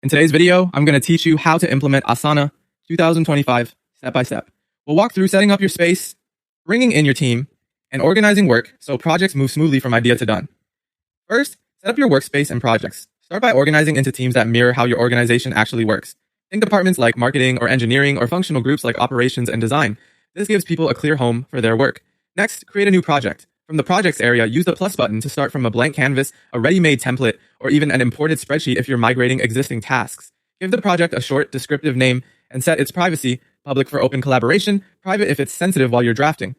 In today's video, I'm going to teach you how to implement Asana 2025 step by step. We'll walk through setting up your space, bringing in your team, and organizing work so projects move smoothly from idea to done. First, set up your workspace and projects. Start by organizing into teams that mirror how your organization actually works. Think departments like marketing or engineering or functional groups like operations and design. This gives people a clear home for their work. Next, create a new project. From the projects area, use the plus button to start from a blank canvas, a ready-made template, or even an imported spreadsheet if you're migrating existing tasks. Give the project a short, descriptive name and set its privacy, public for open collaboration, private if it's sensitive while you're drafting.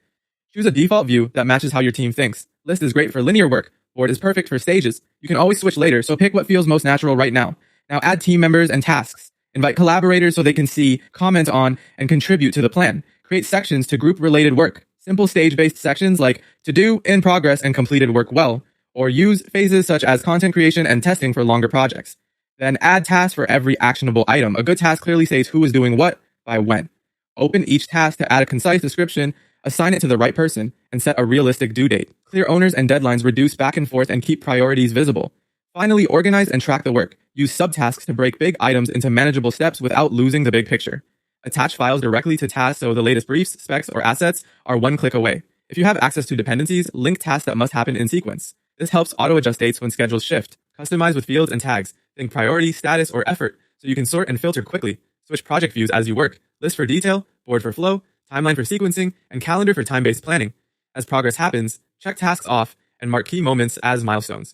Choose a default view that matches how your team thinks. List is great for linear work. Board is perfect for stages. You can always switch later, so pick what feels most natural right now. Now add team members and tasks. Invite collaborators so they can see, comment on, and contribute to the plan. Create sections to group related work. Simple stage-based sections like to do, in progress, and completed work well, or use phases such as content creation and testing for longer projects. Then add tasks for every actionable item. A good task clearly states who is doing what by when. Open each task to add a concise description, assign it to the right person, and set a realistic due date. Clear owners and deadlines reduce back and forth and keep priorities visible. Finally, organize and track the work. Use subtasks to break big items into manageable steps without losing the big picture. Attach files directly to tasks so the latest briefs, specs, or assets are one click away. If you have access to dependencies, link tasks that must happen in sequence. This helps auto-adjust dates when schedules shift. Customize with fields and tags. Think priority, status, or effort so you can sort and filter quickly. Switch project views as you work. List for detail, board for flow, timeline for sequencing, and calendar for time-based planning. As progress happens, check tasks off and mark key moments as milestones.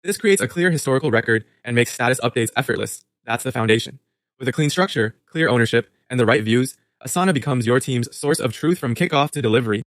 This creates a clear historical record and makes status updates effortless. That's the foundation. With a clean structure, clear ownership, and the right views, Asana becomes your team's source of truth from kickoff to delivery.